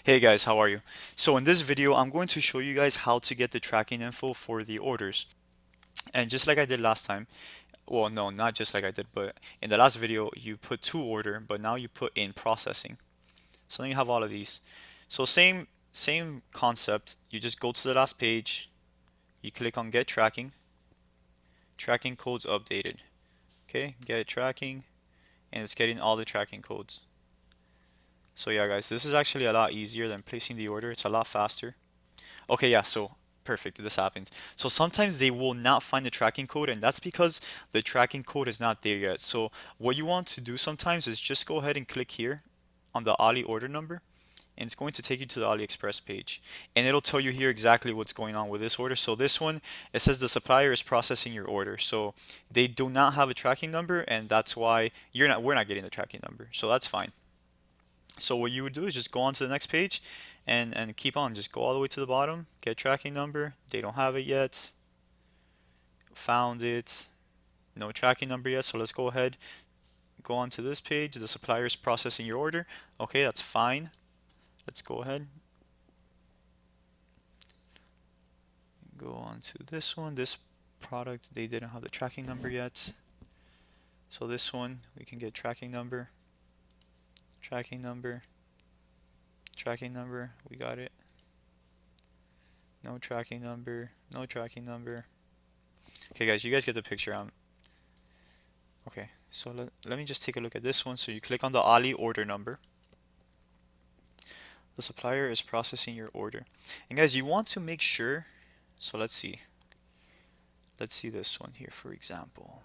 Hey guys, how are you? So in this video, I'm going to show you guys how to get the tracking info for the orders. And just like I did last time, well, no, not just like I did, but in the last video, you put to order, but now you put in processing. So then you have all of these. So same concept. You just go to the last page, you click on get tracking, tracking codes updated. Okay, get tracking, and it's getting all the tracking codes. So yeah, guys, this is actually a lot easier than placing the order. It's a lot faster. Okay, yeah, so perfect, this happens. So sometimes they will not find the tracking code, and that's because the tracking code is not there yet. So what you want to do sometimes is just go ahead and click here on the Ali order number, and it's going to take you to the AliExpress page. And it'll tell you here exactly what's going on with this order. So this one, it says the supplier is processing your order. So they do not have a tracking number, and that's why we're not getting the tracking number. So that's fine. So what you would do is just go on to the next page and keep on. Just go all the way to the bottom, get tracking number. They don't have it yet. Found it. No tracking number yet. So let's go ahead, go on to this page. The supplier is processing your order. Okay, that's fine. Let's go ahead. Go on to this one. This product, they didn't have the tracking number yet. So this one, we can get tracking number, tracking number, tracking number. We got it. No tracking number, no tracking number. Okay, guys, you guys get the picture. Okay, so let me just take a look at this one. So you click on the Ali order number. The supplier is processing your order. And guys, you want to make sure, so let's see. Let's see this one here, for example.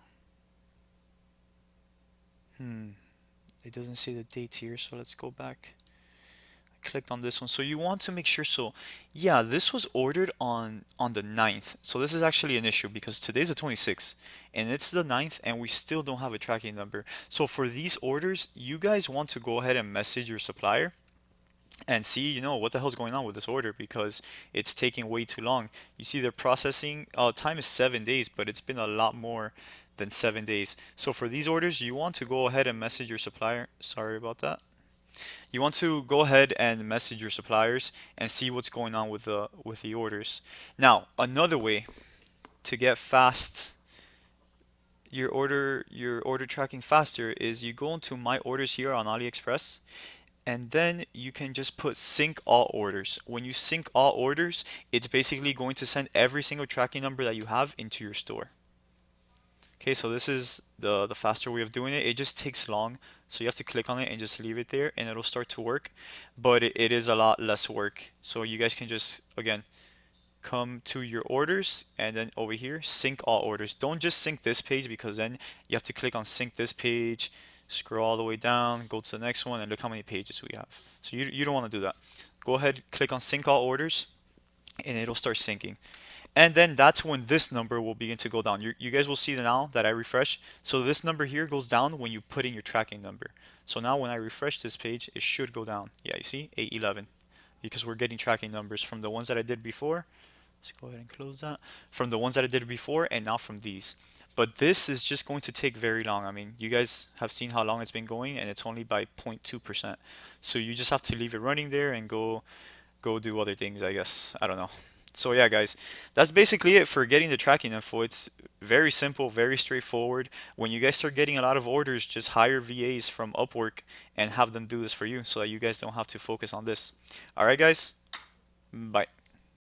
It doesn't say the dates here, so let's go back. Clicked on this one. So you want to make sure, so yeah, this was ordered on the 9th. So this is actually an issue because today's the 26th and it's the 9th and we still don't have a tracking number. So for these orders, you guys want to go ahead and message your supplier and see, what the hell's going on with this order because it's taking way too long. You see the processing time is 7 days, but it's been a lot more than 7 days. So for these orders, you want to go ahead and message your supplier. Sorry about that. You want to go ahead and message your suppliers and see what's going on with the orders. Now, another way to get fast your order tracking faster is you go into my orders here on AliExpress and then you can just put sync all orders. When you sync all orders, it's basically going to send every single tracking number that you have into your store. Okay, so this is the faster way of doing it. It just takes long, so you have to click on it and just leave it there and it'll start to work, but it is a lot less work. So you guys can just, again, come to your orders and then over here, sync all orders. Don't just sync this page because then you have to click on sync this page, scroll all the way down, go to the next one, and look how many pages we have. So you don't want to do that. Go ahead, click on sync all orders, and it'll start syncing. And then that's when this number will begin to go down. You guys will see now that I refresh. So this number here goes down when you put in your tracking number. So now when I refresh this page, it should go down. Yeah, you see, 811, because we're getting tracking numbers from the ones that I did before. Let's go ahead and close that. From the ones that I did before and now from these. But this is just going to take very long. I mean, you guys have seen how long it's been going and it's only by 0.2%. So you just have to leave it running there and go do other things, I guess. I don't know. So yeah, guys, that's basically it for getting the tracking info. It's very simple, very straightforward. When you guys start getting a lot of orders, just hire VAs from Upwork and have them do this for you so that you guys don't have to focus on this. All right, guys, bye.